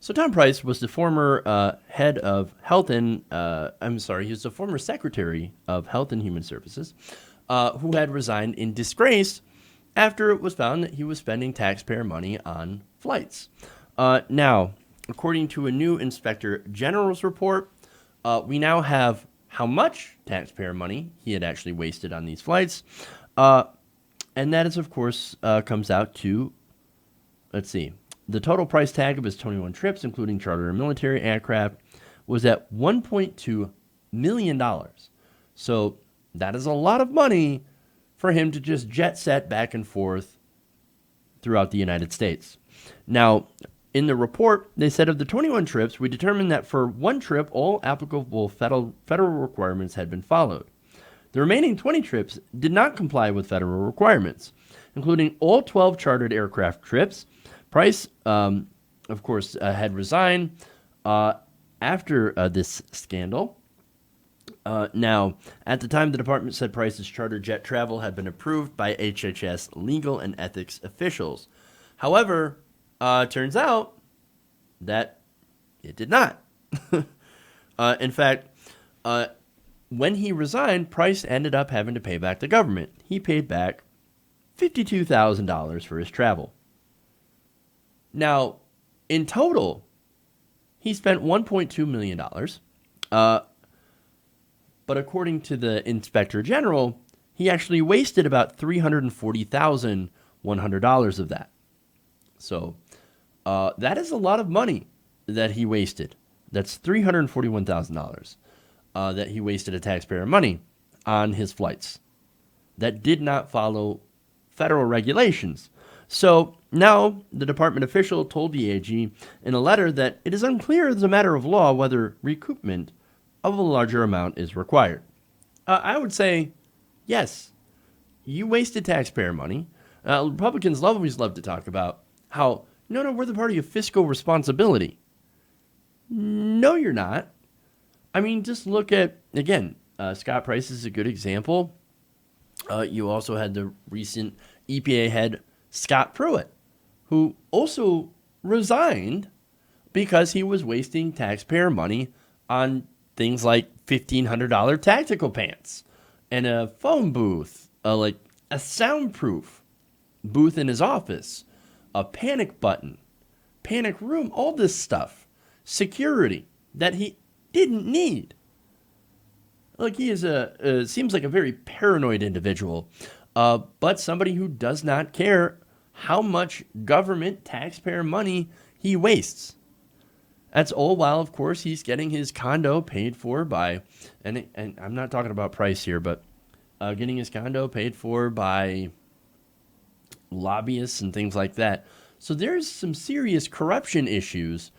So Tom Price was the former head of health and he was the former secretary of Health and Human Services, who had resigned in disgrace after it was found that he was spending taxpayer money on flights. Now, according to a new Inspector General's report, we now have how much taxpayer money he had actually wasted on these flights, and that is, of course, comes out to, let's see. The total price tag of his 21 trips, including charter and military aircraft, was at $1.2 million. So that is a lot of money for him to just jet set back and forth throughout the United States. Now, in the report, they said of the 21 trips, we determined that for one trip, all applicable federal requirements had been followed. The remaining 20 trips did not comply with federal requirements, including all 12 chartered aircraft trips. Price, of course, had resigned after this scandal. Now, at the time, the department said Price's charter jet travel had been approved by HHS legal and ethics officials. However, turns out that it did not. In fact, when he resigned, Price ended up having to pay back the government. He paid back $52,000 for his travel. Now, in total, he spent $1.2 million. But according to the Inspector General, he actually wasted about $340,100 of that. So that is a lot of money that he wasted. That's $341,000 that he wasted of taxpayer money on his flights that did not follow federal regulations. So now the department official told the AG in a letter that it is unclear as a matter of law whether recoupment of a larger amount is required. I would say, yes, you wasted taxpayer money. Republicans always love to talk about how, no, we're the party of fiscal responsibility. No, you're not. I mean, just look at, again, Scott Price is a good example. You also had the recent EPA head, Scott Pruitt, who also resigned because he was wasting taxpayer money on things like $1,500 tactical pants and a phone booth, like a soundproof booth in his office, a panic button, panic room, all this stuff, security that he didn't need. Like, he is seems like a very paranoid individual, but somebody who does not care how much government taxpayer money he wastes. That's all while, of course, he's getting his condo paid for by, and I'm not talking about Price here, but getting his condo paid for by lobbyists and things like that. So there's some serious corruption issues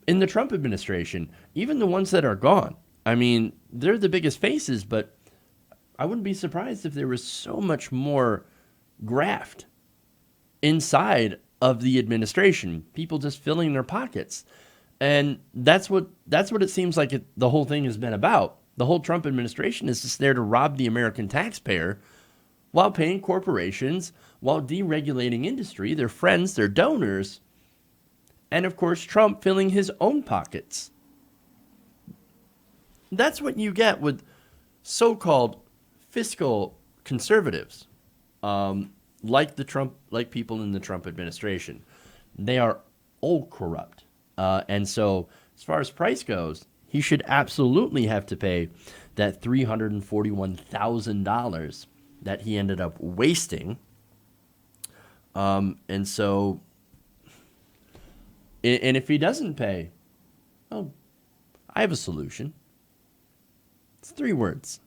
in the Trump administration, even the ones that are gone. I mean, they're the biggest faces, but I wouldn't be surprised if there was so much more graft inside of the administration, people just filling their pockets. And that's what it seems like the whole thing has been about. The whole Trump administration is just there to rob the American taxpayer while paying corporations, while deregulating industry, their friends, their donors, and of course Trump filling his own pockets. That's what you get with so-called fiscal conservatives, like people in the Trump administration. They are all corrupt. And so as far as Price goes, he should absolutely have to pay that $341,000 that he ended up wasting. And so, and if he doesn't pay, well, I have a solution. It's 3 words.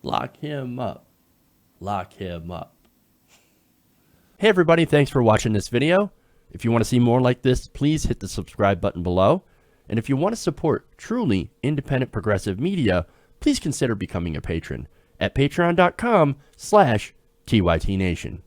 Lock him up. Lock him up. Hey everybody, thanks for watching this video. If you want to see more like this, please hit the subscribe button below. And if you want to support truly independent progressive media, please consider becoming a patron at patreon.com/TYTNation.